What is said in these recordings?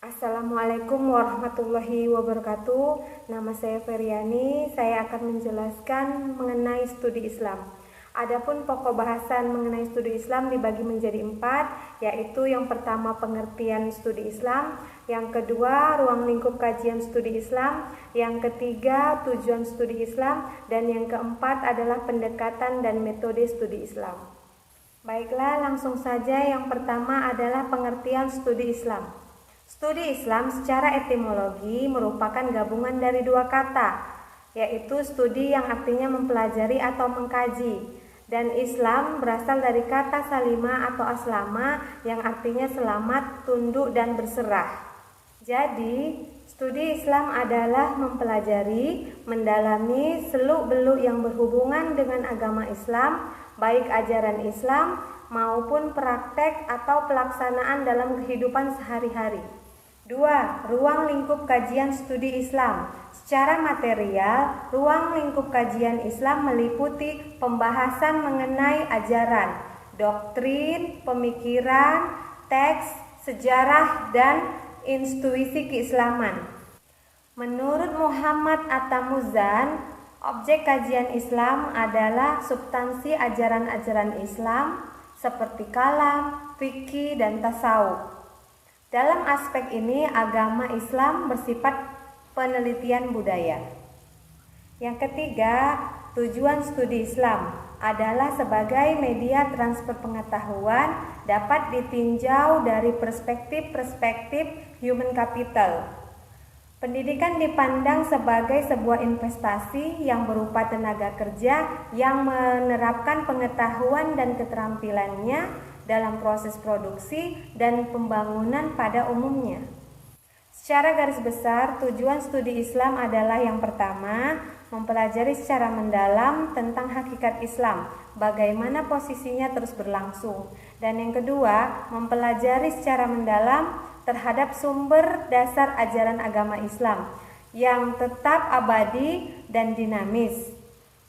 Assalamualaikum warahmatullahi wabarakatuh. Nama saya Feryani. Saya akan menjelaskan mengenai studi Islam. Adapun pokok bahasan mengenai studi Islam dibagi menjadi 4, yaitu yang pertama pengertian studi Islam, yang kedua ruang lingkup kajian studi Islam, yang ketiga tujuan studi Islam, dan yang keempat adalah pendekatan dan metode studi Islam. Baiklah, langsung saja. Yang pertama adalah pengertian studi Islam. Studi Islam secara etimologi merupakan gabungan dari dua kata, yaitu studi yang artinya mempelajari atau mengkaji, dan Islam berasal dari kata salima atau aslama yang artinya selamat, tunduk, dan berserah. Jadi, studi Islam adalah mempelajari, mendalami seluk-beluk yang berhubungan dengan agama Islam, baik ajaran Islam maupun praktek atau pelaksanaan dalam kehidupan sehari-hari. 2. Ruang lingkup kajian studi Islam. Secara material, ruang lingkup kajian Islam meliputi pembahasan mengenai ajaran, doktrin, pemikiran, teks, sejarah, dan intuisi keislaman. Menurut Muhammad At-Tamuzan, objek kajian Islam adalah substansi ajaran-ajaran Islam seperti kalam, fikih, dan tasawuf. Dalam aspek ini, agama Islam bersifat penelitian budaya. Yang ketiga, tujuan studi Islam adalah sebagai media transfer pengetahuan dapat ditinjau dari perspektif human capital. Pendidikan dipandang sebagai sebuah investasi yang berupa tenaga kerja yang menerapkan pengetahuan dan keterampilannya dalam proses produksi dan pembangunan pada umumnya. Secara garis besar, tujuan studi Islam adalah yang pertama, mempelajari secara mendalam tentang hakikat Islam, bagaimana posisinya terus berlangsung. Dan yang kedua, mempelajari secara mendalam terhadap sumber dasar ajaran agama Islam yang tetap abadi dan dinamis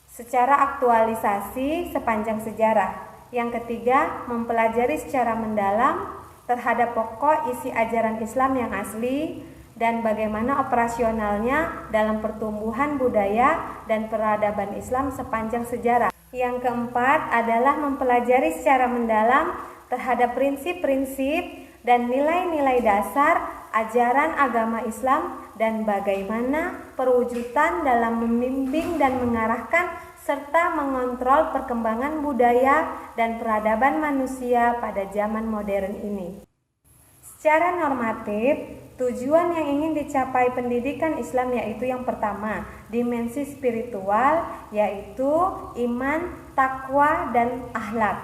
secara aktualisasi sepanjang sejarah. Yang ketiga, mempelajari secara mendalam terhadap pokok isi ajaran Islam yang asli dan bagaimana operasionalnya dalam pertumbuhan budaya dan peradaban Islam sepanjang sejarah. Yang keempat adalah mempelajari secara mendalam terhadap prinsip-prinsip dan nilai-nilai dasar ajaran agama Islam dan bagaimana perwujudan dalam membimbing dan mengarahkan serta mengontrol perkembangan budaya dan peradaban manusia pada zaman modern ini. Secara normatif, tujuan yang ingin dicapai pendidikan Islam yaitu yang pertama, dimensi spiritual, yaitu iman, takwa, dan akhlak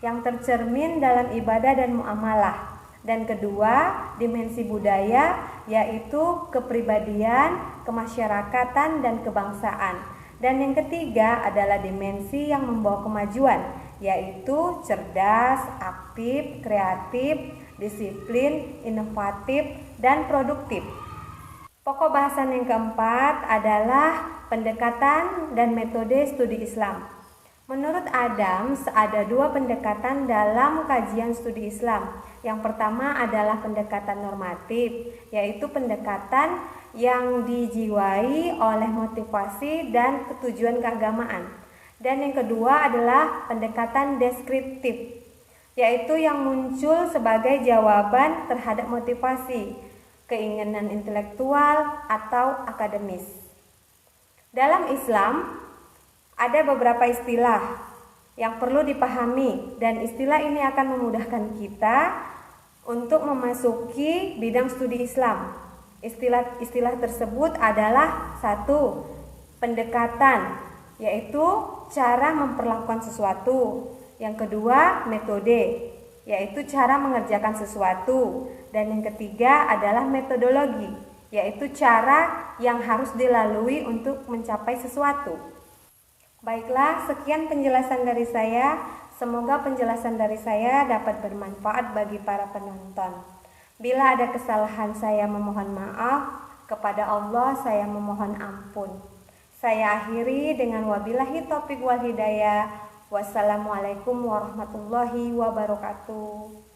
yang tercermin dalam ibadah dan muamalah. Dan kedua, dimensi budaya, yaitu kepribadian, kemasyarakatan, dan kebangsaan. Dan yang ketiga adalah dimensi yang membawa kemajuan, yaitu cerdas, aktif, kreatif, disiplin, inovatif, dan produktif. Pokok bahasan yang keempat adalah pendekatan dan metode studi Islam. Menurut Adams, ada 2 pendekatan dalam kajian studi Islam. Yang pertama adalah pendekatan normatif, yaitu pendekatan yang dijiwai oleh motivasi dan tujuan keagamaan. Dan yang kedua adalah pendekatan deskriptif, yaitu yang muncul sebagai jawaban terhadap motivasi, keinginan intelektual atau akademis. Dalam Islam, ada beberapa istilah yang perlu dipahami dan istilah ini akan memudahkan kita untuk memasuki bidang studi Islam. Istilah tersebut adalah 1. Pendekatan, yaitu cara memperlakukan sesuatu. Yang kedua, metode, yaitu cara mengerjakan sesuatu. Dan yang ketiga adalah metodologi, yaitu cara yang harus dilalui untuk mencapai sesuatu. Baiklah, sekian penjelasan dari saya. Semoga penjelasan dari saya dapat bermanfaat bagi para penonton. Bila ada kesalahan, saya memohon maaf. Kepada Allah saya memohon ampun. Saya akhiri dengan wabillahi taufiq wal hidayah. Wassalamualaikum warahmatullahi wabarakatuh.